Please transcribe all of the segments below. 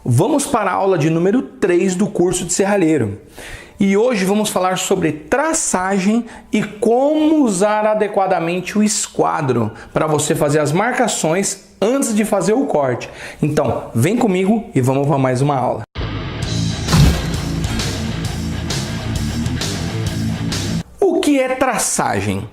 Vamos para a aula de número 3 do curso de serralheiro. E hoje vamos falar sobre traçagem e como usar adequadamente o esquadro para você fazer as marcações antes de fazer o corte. Então, vem comigo e vamos para mais uma aula. O que é traçagem?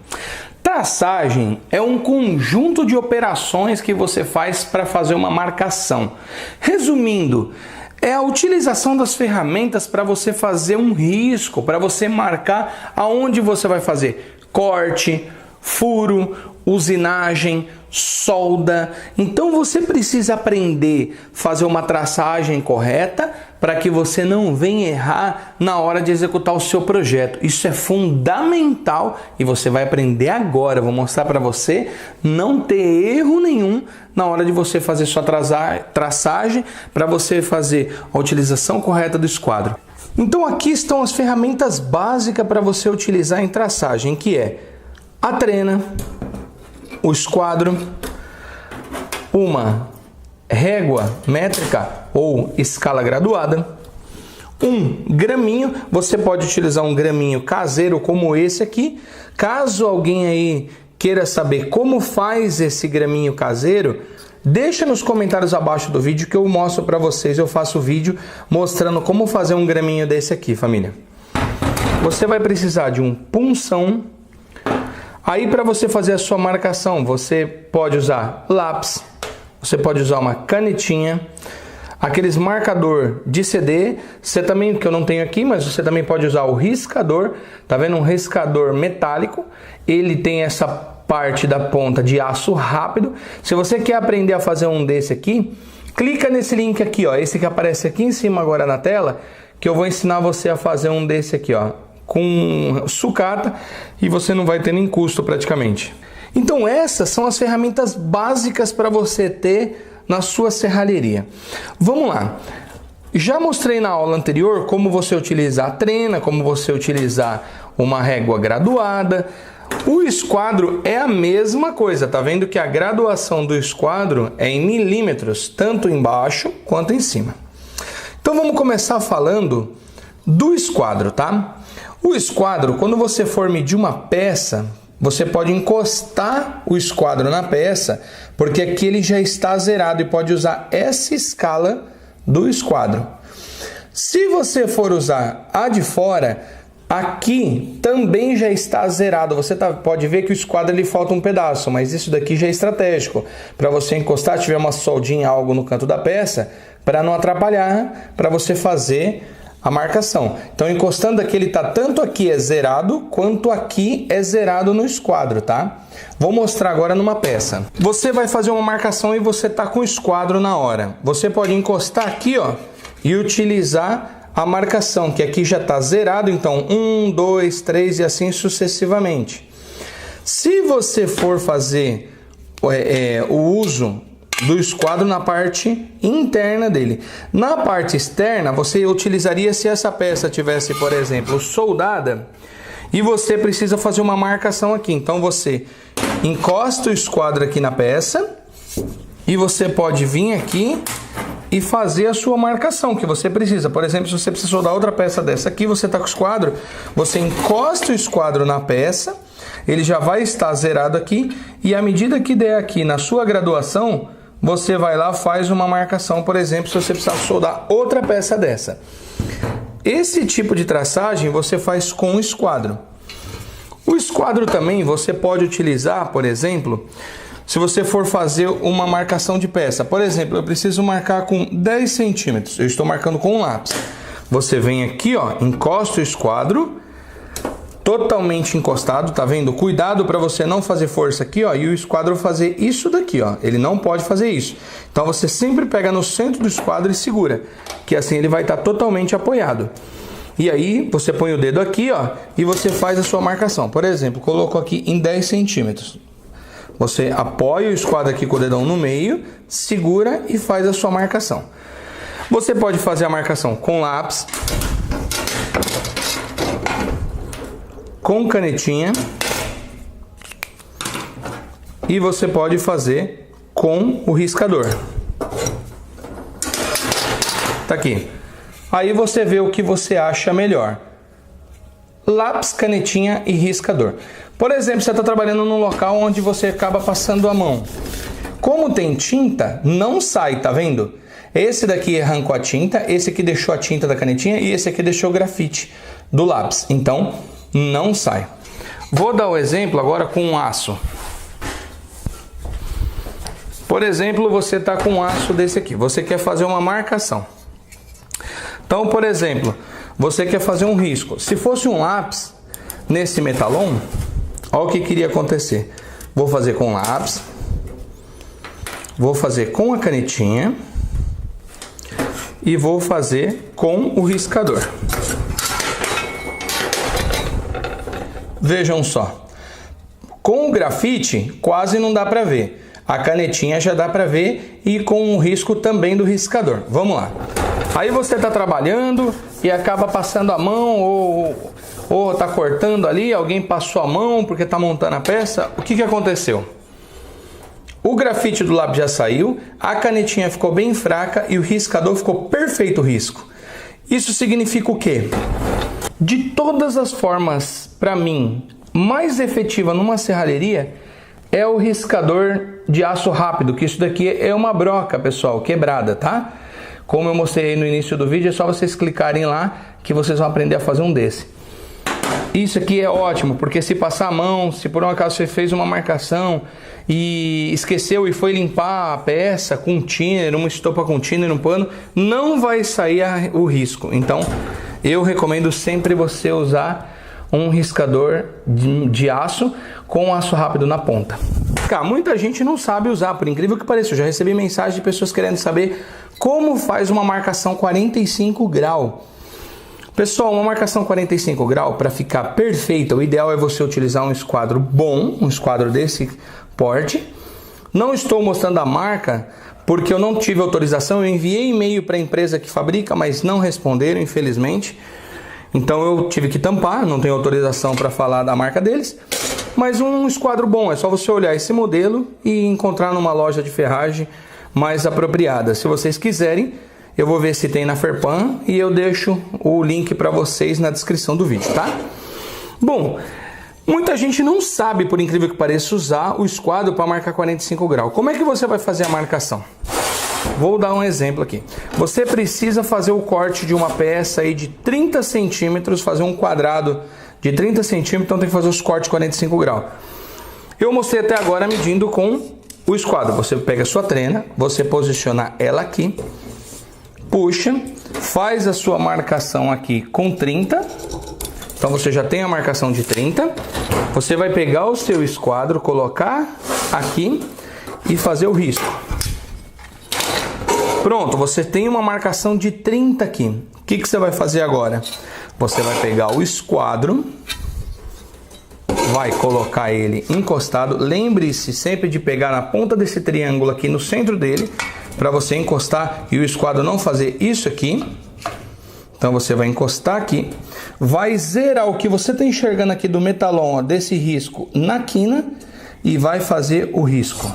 Traçagem é um conjunto de operações que você faz para fazer uma marcação. Resumindo, é a utilização das ferramentas para você fazer um risco, para você marcar aonde você vai fazer corte, furo, usinagem, solda. Então você precisa aprender a fazer uma traçagem correta para que você não venha errar na hora de executar o seu projeto. Isso é fundamental e você vai aprender agora. Eu vou mostrar para você não ter erro nenhum na hora de você fazer sua traçagem, para você fazer a utilização correta do esquadro. Então aqui estão as ferramentas básicas para você utilizar em traçagem, que é a trena, o esquadro, uma régua métrica ou escala graduada, um graminho. Você pode utilizar um graminho caseiro como esse aqui. Caso alguém aí queira saber como faz esse graminho caseiro, deixa nos comentários abaixo do vídeo que eu mostro para vocês. Eu faço vídeo mostrando como fazer um graminho desse aqui, família. Você vai precisar de um punção. Aí, para você fazer a sua marcação, você pode usar lápis, você pode usar uma canetinha, aqueles marcador de CD, você também, que eu não tenho aqui, mas você também pode usar o riscador, tá vendo? Um riscador metálico, ele tem essa parte da ponta de aço rápido. Se você quer aprender a fazer um desse aqui, clica nesse link aqui, ó, esse que aparece aqui em cima agora na tela, que eu vou ensinar você a fazer um desse aqui, ó, com sucata, e você não vai ter nem custo praticamente. Então essas são as ferramentas básicas para você ter na sua serralheria. Vamos lá. Já mostrei na aula anterior como você utilizar a trena, como você utilizar uma régua graduada. O esquadro é a mesma coisa, tá vendo que a graduação do esquadro é em milímetros, tanto embaixo quanto em cima. Então vamos começar falando do esquadro, tá? O esquadro, quando você for medir uma peça, você pode encostar o esquadro na peça, porque aqui ele já está zerado e pode usar essa escala do esquadro. Se você for usar a de fora, aqui também já está zerado. Você pode ver que o esquadro ele falta um pedaço, mas isso daqui já é estratégico. Para você encostar, tiver uma soldinha, algo no canto da peça, para não atrapalhar, para você fazer a marcação. Então, encostando aqui, ele tá tanto aqui é zerado, quanto aqui é zerado no esquadro, tá? Vou mostrar agora numa peça. Você vai fazer uma marcação e você tá com o esquadro na hora. Você pode encostar aqui, ó, e utilizar a marcação, que aqui já tá zerado, então 1, 2, 3 e assim sucessivamente. Se você for fazer o uso do esquadro na parte interna dele. Na parte externa, você utilizaria se essa peça tivesse, por exemplo, soldada e você precisa fazer uma marcação aqui. Então você encosta o esquadro aqui na peça e você pode vir aqui e fazer a sua marcação que você precisa. Por exemplo, se você precisa soldar outra peça dessa aqui, você está com o esquadro, você encosta o esquadro na peça, ele já vai estar zerado aqui e à medida que der aqui na sua graduação, você vai lá, faz uma marcação, por exemplo, se você precisar soldar outra peça dessa. Esse tipo de traçagem você faz com o esquadro. O esquadro também você pode utilizar, por exemplo, se você for fazer uma marcação de peça. Por exemplo, eu preciso marcar com 10 centímetros, eu estou marcando com um lápis. Você vem aqui, ó, encosta o esquadro, totalmente encostado, tá vendo? Cuidado para você não fazer força aqui, ó, e o esquadro fazer isso daqui, ó. Ele não pode fazer isso. Então você sempre pega no centro do esquadro e segura, que assim ele vai estar totalmente apoiado. E aí você põe o dedo aqui, ó, e você faz a sua marcação. Por exemplo, colocou aqui em 10 centímetros. Você apoia o esquadro aqui com o dedão no meio, segura e faz a sua marcação. Você pode fazer a marcação com lápis, com canetinha, e você pode fazer com o riscador. Tá aqui. Aí você vê o que você acha melhor. Lápis, canetinha e riscador. Por exemplo, você está trabalhando num local onde você acaba passando a mão. Como tem tinta, não sai, tá vendo? Esse daqui arrancou a tinta, esse aqui deixou a tinta da canetinha e esse aqui deixou o grafite do lápis. Então, não sai. Vou dar o exemplo agora com um aço. Por exemplo, você está com um aço desse aqui. Você quer fazer uma marcação. Então, por exemplo, você quer fazer um risco. Se fosse um lápis nesse metalon, olha o que queria acontecer. Vou fazer com lápis. Vou fazer com a canetinha. E vou fazer com o riscador. Vejam só. Com o grafite quase não dá para ver. A canetinha já dá para ver e com o risco também do riscador. Vamos lá. Aí você está trabalhando e acaba passando a mão ou está cortando ali, alguém passou a mão porque está montando a peça. O que aconteceu? O grafite do lápis já saiu, a canetinha ficou bem fraca e o riscador ficou perfeito risco. Isso significa o quê? De todas as formas, para mim, mais efetiva numa serralheria é o riscador de aço rápido, que isso daqui é uma broca, pessoal, quebrada, tá? Como eu mostrei no início do vídeo, é só vocês clicarem lá que vocês vão aprender a fazer um desse. Isso aqui é ótimo, porque se passar a mão, se por um acaso você fez uma marcação e esqueceu e foi limpar a peça com thinner, uma estopa com thinner, um pano, não vai sair o risco. Então, eu recomendo sempre você usar um riscador de aço com aço rápido na ponta. Cara, muita gente não sabe usar, por incrível que pareça. Eu já recebi mensagem de pessoas querendo saber como faz uma marcação 45 graus. Pessoal, uma marcação 45 graus, para ficar perfeita, o ideal é você utilizar um esquadro bom, um esquadro desse porte. Não estou mostrando a marca porque eu não tive autorização. Eu enviei e-mail para a empresa que fabrica, mas não responderam, infelizmente. Então eu tive que tampar, não tenho autorização para falar da marca deles. Mas um esquadro bom, é só você olhar esse modelo e encontrar numa loja de ferragem mais apropriada. Se vocês quiserem, eu vou ver se tem na Ferpan e eu deixo o link para vocês na descrição do vídeo, tá? Bom, muita gente não sabe, por incrível que pareça, usar o esquadro para marcar 45 graus. Como é que você vai fazer a marcação? Vou dar um exemplo aqui. Você precisa fazer o corte de uma peça aí de 30 centímetros, fazer um quadrado de 30 centímetros, então tem que fazer os cortes 45 graus. Eu mostrei até agora medindo com o esquadro. Você pega a sua trena, você posiciona ela aqui, puxa, faz a sua marcação aqui com 30. Então você já tem a marcação de 30. Você vai pegar o seu esquadro, colocar aqui e fazer o risco. Pronto, você tem uma marcação de 30 aqui. O que você vai fazer agora? Você vai pegar o esquadro, vai colocar ele encostado. Lembre-se sempre de pegar na ponta desse triângulo aqui no centro dele, para você encostar e o esquadro não fazer isso aqui. Então você vai encostar aqui, vai zerar o que você está enxergando aqui do metalon, ó, desse risco na quina, e vai fazer o risco.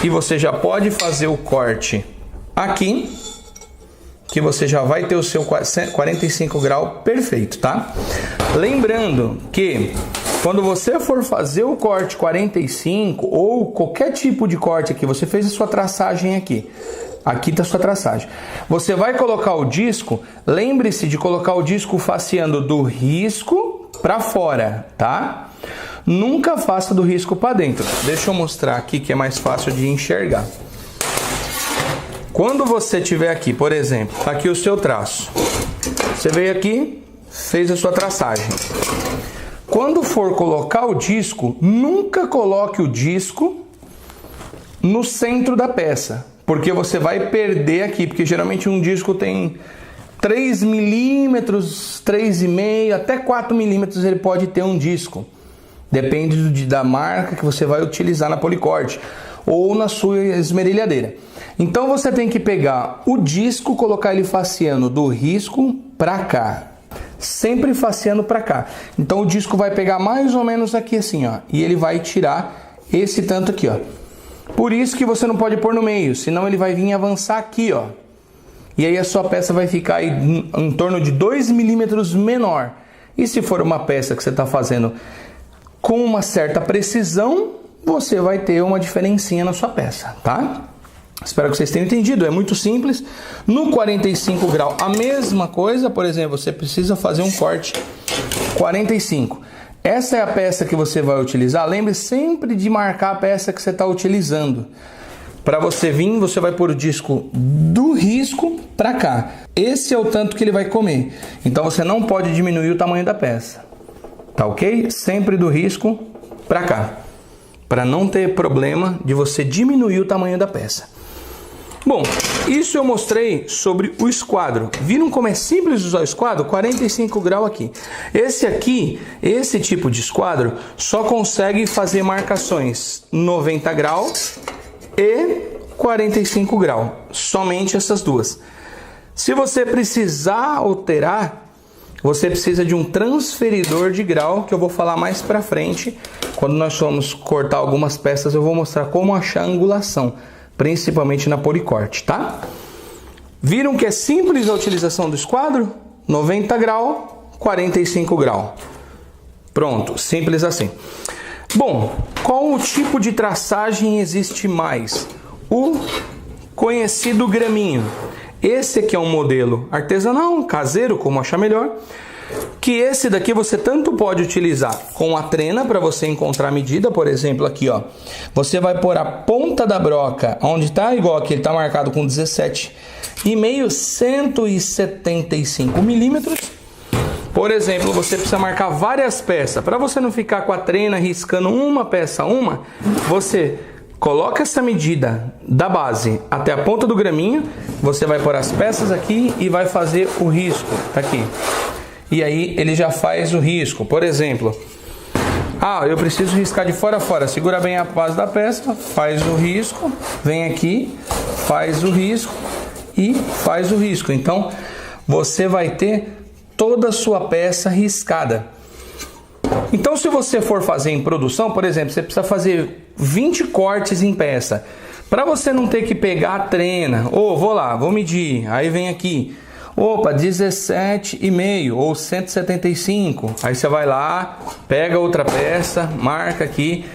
E você já pode fazer o corte aqui, que você já vai ter o seu 45 graus perfeito, tá? Lembrando que quando você for fazer o corte 45 ou qualquer tipo de corte aqui, você fez a sua traçagem aqui. Aqui está a sua traçagem. Você vai colocar o disco, lembre-se de colocar o disco faceando do risco para fora, tá? Nunca faça do risco para dentro. Deixa eu mostrar aqui que é mais fácil de enxergar. Quando você tiver aqui, por exemplo, tá aqui o seu traço. Você veio aqui, fez a sua traçagem. Quando for colocar o disco, nunca coloque o disco no centro da peça, porque você vai perder aqui, porque geralmente um disco tem 3 milímetros, 3,5, até 4 milímetros ele pode ter um disco. Depende da marca que você vai utilizar na policorte ou na sua esmerilhadeira. Então você tem que pegar o disco, colocar ele faceando do risco para cá. Sempre faceando para cá. Então o disco vai pegar mais ou menos aqui assim, ó, e ele vai tirar esse tanto aqui, ó. Por isso que você não pode pôr no meio, senão ele vai vir avançar aqui, ó. E aí a sua peça vai ficar aí em torno de 2 milímetros menor. E se for uma peça que você está fazendo com uma certa precisão, você vai ter uma diferencinha na sua peça, tá? Espero que vocês tenham entendido, é muito simples. No 45 graus, a mesma coisa, por exemplo, você precisa fazer um corte 45. Essa é a peça que você vai utilizar. Lembre sempre de marcar a peça que você está utilizando. Para você vir, você vai pôr o disco do risco para cá. Esse é o tanto que ele vai comer. Então você não pode diminuir o tamanho da peça. Tá ok? Sempre do risco para cá. Para não ter problema de você diminuir o tamanho da peça. Bom, isso eu mostrei sobre o esquadro. Viram como é simples usar o esquadro? 45 graus aqui. Esse tipo de esquadro só consegue fazer marcações 90 graus e 45 graus. Somente essas duas. Se você precisar alterar, você precisa de um transferidor de grau, que eu vou falar mais pra frente. Quando nós formos cortar algumas peças, eu vou mostrar como achar a angulação. Principalmente na policorte, tá? Viram que é simples a utilização do esquadro? 90 graus, 45 graus. Pronto, simples assim. Bom, qual o tipo de traçagem existe mais? O conhecido graminho. Esse aqui é um modelo artesanal, caseiro, como achar melhor. Que esse daqui você tanto pode utilizar com a trena para você encontrar a medida, por exemplo, aqui ó. Você vai pôr a ponta da broca, onde tá igual aqui, ele tá marcado com 17,5, 175 milímetros. Por exemplo, você precisa marcar várias peças. Para você não ficar com a trena riscando uma peça a uma, você coloca essa medida da base até a ponta do graminho, você vai pôr as peças aqui e vai fazer o risco, tá aqui. E aí ele já faz o risco. Por exemplo, eu preciso riscar de fora a fora. Segura bem a base da peça, faz o risco, vem aqui, faz o risco e faz o risco. Então, você vai ter toda a sua peça riscada. Então, se você for fazer em produção, por exemplo, você precisa fazer 20 cortes em peça. Para você não ter que pegar a trena, vou medir, aí vem aqui. 17,5 ou 175. Aí você vai lá, pega outra peça, marca aqui.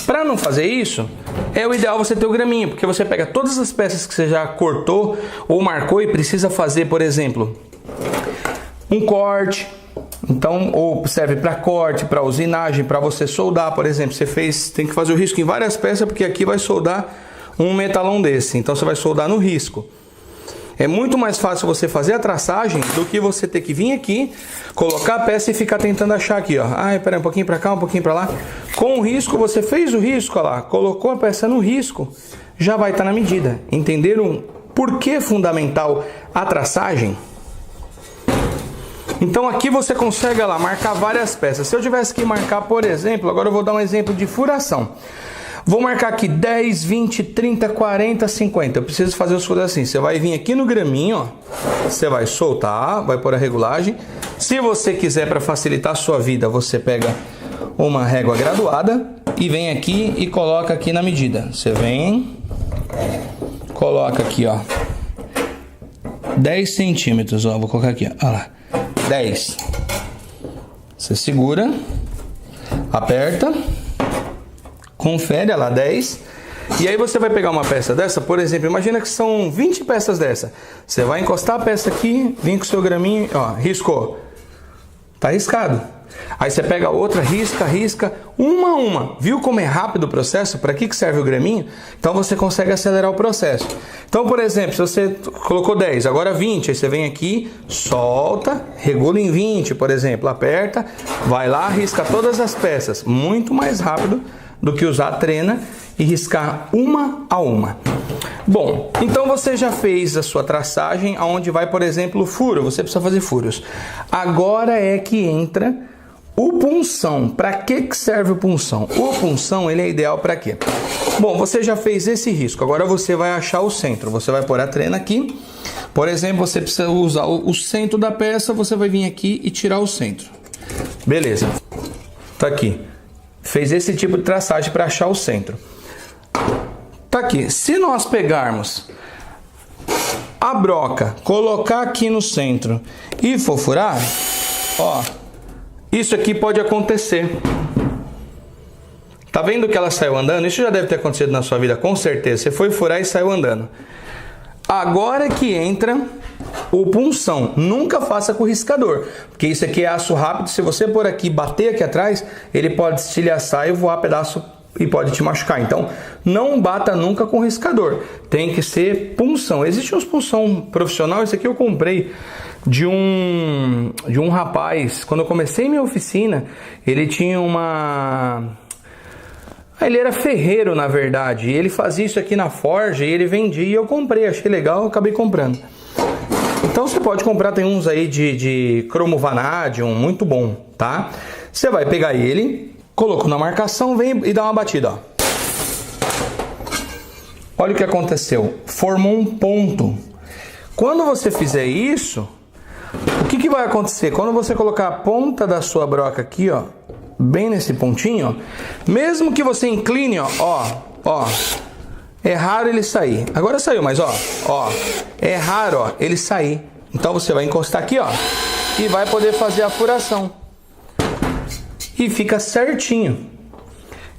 Para não fazer isso, é o ideal você ter o graminho, porque você pega todas as peças que você já cortou ou marcou e precisa fazer, por exemplo, um corte. Então, ou serve para corte, para usinagem, para você soldar, por exemplo. Tem que fazer o risco em várias peças, porque aqui vai soldar um metalão desse. Então você vai soldar no risco. É muito mais fácil você fazer a traçagem do que você ter que vir aqui, colocar a peça e ficar tentando achar aqui, ó. Peraí, um pouquinho para cá, um pouquinho para lá. Com o risco, você fez o risco, ó lá, colocou a peça no risco, já vai estar na medida. Entenderam por que é fundamental a traçagem? Então aqui você consegue, ó lá, marcar várias peças. Se eu tivesse que marcar, por exemplo, agora eu vou dar um exemplo de furação. Vou marcar aqui 10, 20, 30, 40, 50. Eu preciso fazer os furos assim. Você vai vir aqui no graminho, ó. Você vai soltar, vai pôr a regulagem. Se você quiser, para facilitar a sua vida, você pega uma régua graduada e vem aqui e coloca aqui na medida. Você vem, coloca aqui, ó, 10 centímetros, ó. Vou colocar aqui, ó. Olha lá, 10. Você segura, aperta. Confere, olha lá, 10. E aí você vai pegar uma peça dessa, por exemplo, imagina que são 20 peças dessa. Você vai encostar a peça aqui, vem com o seu graminho, ó, riscou. Tá riscado. Aí você pega outra, risca, uma a uma. Viu como é rápido o processo? Para que serve o graminho? Então você consegue acelerar o processo. Então, por exemplo, se você colocou 10, agora 20, aí você vem aqui, solta, regula em 20, por exemplo, aperta, vai lá, risca todas as peças. Muito mais rápido do que usar a trena e riscar uma a uma. Bom, então você já fez a sua traçagem aonde vai, por exemplo, o furo. Você precisa fazer furos. Agora é que entra o punção. Para que serve o punção? O punção, ele é ideal para quê? Bom, você já fez esse risco. Agora você vai achar o centro. Você vai pôr a trena aqui. Por exemplo, você precisa usar o centro da peça. Você vai vir aqui e tirar o centro. Beleza. Tá aqui. Fez esse tipo de traçagem para achar o centro. Tá aqui. Se nós pegarmos a broca, colocar aqui no centro e for furar, ó, isso aqui pode acontecer. Tá vendo que ela saiu andando? Isso já deve ter acontecido na sua vida, com certeza. Você foi furar e saiu andando. Agora que entra o punção. Nunca faça com o riscador, porque isso aqui é aço rápido. Se você por aqui bater aqui atrás, ele pode estilhaçar e voar pedaço e pode te machucar. Então, não bata nunca com o riscador. Tem que ser punção. Existe uns punção profissional. Esse aqui eu comprei de um rapaz. Quando eu comecei minha oficina, ele tinha uma... Ele era ferreiro, na verdade. Ele fazia isso aqui na forja e ele vendia e eu comprei. Achei legal, eu acabei comprando. Então você pode comprar, tem uns aí de cromo vanadium, muito bom, tá? Você vai pegar ele, colocou na marcação, vem e dá uma batida, ó. Olha o que aconteceu. Formou um ponto. Quando você fizer isso, o que vai acontecer? Quando você colocar a ponta da sua broca aqui, ó, bem nesse pontinho, mesmo que você incline, ó, é raro ele sair. Agora saiu, mas ó, é raro, ó, ele sair. Então você vai encostar aqui, ó, e vai poder fazer a furação. E fica certinho.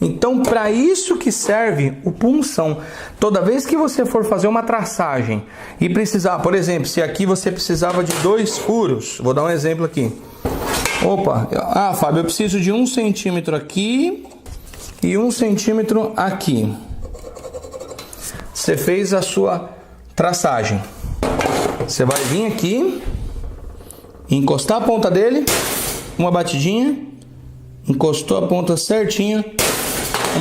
Então, para isso que serve o punção. Toda vez que você for fazer uma traçagem e precisar, por exemplo, se aqui você precisava de 2 furos, vou dar um exemplo aqui. Opa, Fábio, eu preciso de 1 centímetro aqui e 1 centímetro aqui. Você fez a sua traçagem. Você vai vir aqui, encostar a ponta dele, uma batidinha, encostou a ponta certinho,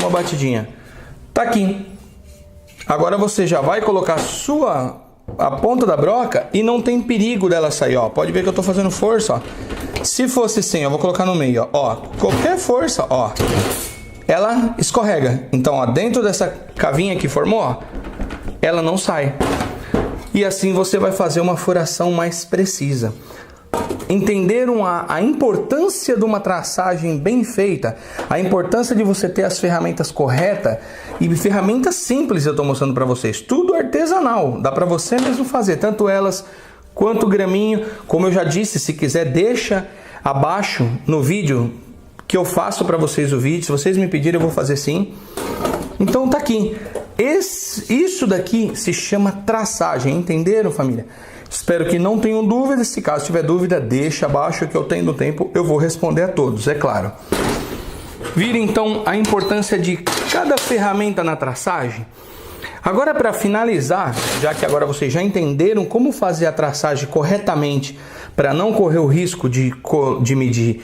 uma batidinha. Tá aqui. Agora você já vai colocar a ponta da broca e não tem perigo dela sair, ó. Pode ver que eu tô fazendo força, ó. Se fosse assim, eu vou colocar no meio, ó, qualquer força, ó, ela escorrega. Então, ó, dentro dessa cavinha que formou, ó, ela não sai. E assim você vai fazer uma furação mais precisa. Entenderam a importância de uma traçagem bem feita, a importância de você ter as ferramentas corretas e ferramentas simples eu estou mostrando para vocês. Tudo artesanal, dá para você mesmo fazer, tanto elas quanto o graminho. Como eu já disse, se quiser deixa abaixo no vídeo que eu faço para vocês o vídeo. Se vocês me pedirem eu vou fazer sim. Então tá aqui. Isso daqui se chama traçagem, entenderam, família? Espero que não tenham dúvidas. Se caso tiver dúvida, deixa abaixo que eu tenho tempo, eu vou responder a todos, é claro. Vira então a importância de cada ferramenta na traçagem. Agora, para finalizar, já que agora vocês já entenderam como fazer a traçagem corretamente para não correr o risco de medir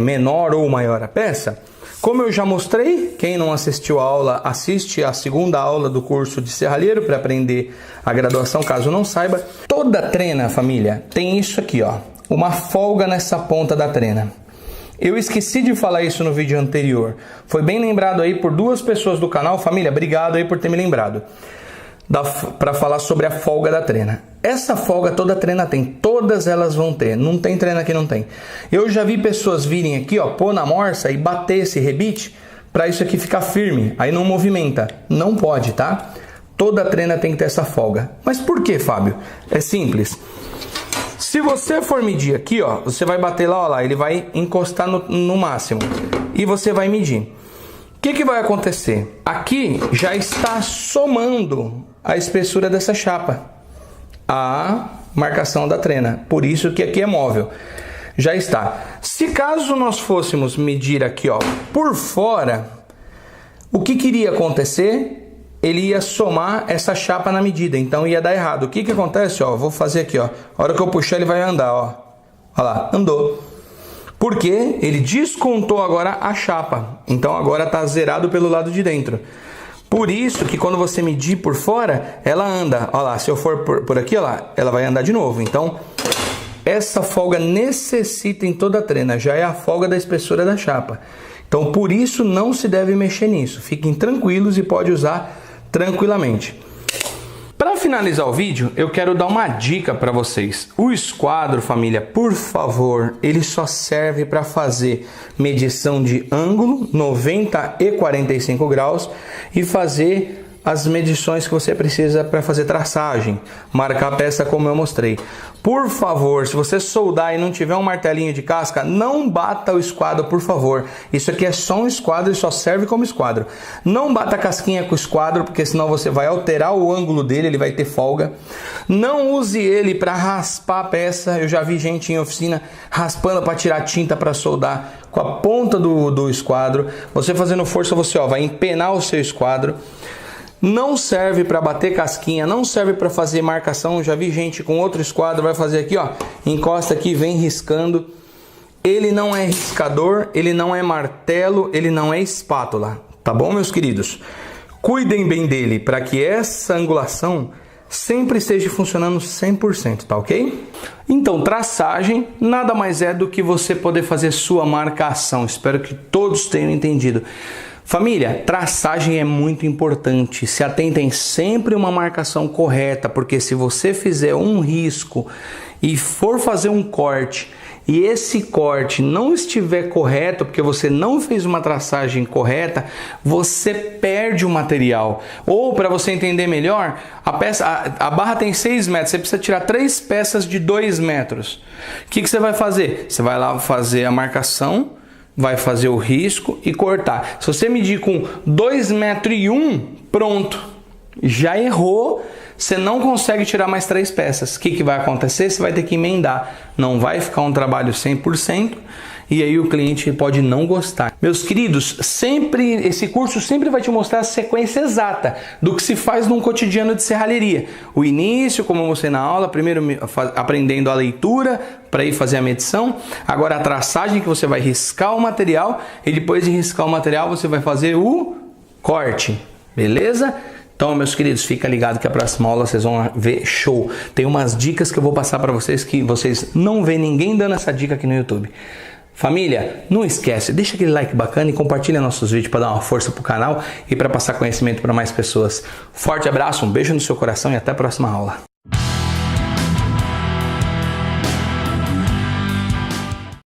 menor ou maior a peça, como eu já mostrei, quem não assistiu a aula, assiste a segunda aula do curso de serralheiro para aprender a graduação, caso não saiba. Toda trena, família, tem isso aqui, ó, uma folga nessa ponta da trena. Eu esqueci de falar isso no vídeo anterior. Foi bem lembrado aí por 2 pessoas do canal. Família, obrigado aí por ter me lembrado. Para falar sobre a folga da trena. Essa folga toda trena tem. Todas elas vão ter. Não tem trena que não tem. Eu já vi pessoas virem aqui, ó, pôr na morsa e bater esse rebite para isso aqui ficar firme. Aí não movimenta. Não pode, tá? Toda trena tem que ter essa folga. Mas por que, Fábio? É simples. Se você for medir aqui, ó, você vai bater lá, ó lá, ele vai encostar no máximo. E você vai medir. O que vai acontecer? Aqui já está somando a espessura dessa chapa, a marcação da trena. Por isso que aqui é móvel. Já está. Se caso nós fôssemos medir aqui, ó, por fora, o que iria acontecer? Ele ia somar essa chapa na medida, então ia dar errado. O que acontece? Ó, vou fazer aqui, ó. A hora que eu puxar ele vai andar, ó. Olha lá, andou. Porque ele descontou agora a chapa. Então agora está zerado pelo lado de dentro. Por isso que quando você medir por fora, ela anda. Olha lá, se eu for por aqui, olha lá, ela vai andar de novo. Então, essa folga necessita em toda a trena. Já é a folga da espessura da chapa. Então, por isso não se deve mexer nisso. Fiquem tranquilos e pode usar tranquilamente. Para finalizar o vídeo, eu quero dar uma dica para vocês. O esquadro, família, por favor, ele só serve para fazer medição de ângulo 90 e 45 graus e fazer as medições que você precisa para fazer traçagem, marcar a peça como eu mostrei. Por favor, se você soldar e não tiver um martelinho de casca, não bata o esquadro, por favor. Isso aqui é só um esquadro e só serve como esquadro. Não bata a casquinha com o esquadro, porque senão você vai alterar o ângulo dele, ele vai ter folga. Não use ele para raspar a peça. Eu já vi gente em oficina raspando para tirar tinta para soldar com a ponta do esquadro. Você fazendo força, você vai empenar o seu esquadro. Não serve para bater casquinha, não serve para fazer marcação. Já vi gente com outro esquadro, vai fazer aqui, encosta aqui, vem riscando. Ele não é riscador, ele não é martelo, ele não é espátula, tá bom, meus queridos? Cuidem bem dele para que essa angulação sempre esteja funcionando 100%, tá ok? Então, traçagem nada mais é do que você poder fazer sua marcação. Espero que todos tenham entendido. Família, traçagem é muito importante. Se atentem sempre uma marcação correta, porque se você fizer um risco e for fazer um corte e esse corte não estiver correto, porque você não fez uma traçagem correta, você perde o material. Ou, para você entender melhor, a barra tem 6 metros, você precisa tirar 3 peças de 2 metros. O que você vai fazer? Você vai lá fazer a marcação, vai fazer o risco e cortar. Se você medir com 2,1 metros, pronto, já errou, você não consegue tirar mais 3 peças. O que vai acontecer? Você vai ter que emendar. Não vai ficar um trabalho 100% e aí o cliente pode não gostar. Meus queridos, esse curso sempre vai te mostrar a sequência exata do que se faz num cotidiano de serralheria. O início, como eu mostrei na aula, primeiro aprendendo a leitura para ir fazer a medição. Agora a traçagem, que você vai riscar o material, e depois de riscar o material você vai fazer o corte. Beleza? Então, meus queridos, fica ligado que a próxima aula vocês vão ver show. Tem umas dicas que eu vou passar para vocês que vocês não vêem ninguém dando essa dica aqui no YouTube. Família, não esquece, deixa aquele like bacana e compartilha nossos vídeos para dar uma força pro canal e para passar conhecimento para mais pessoas. Forte abraço, um beijo no seu coração e até a próxima aula.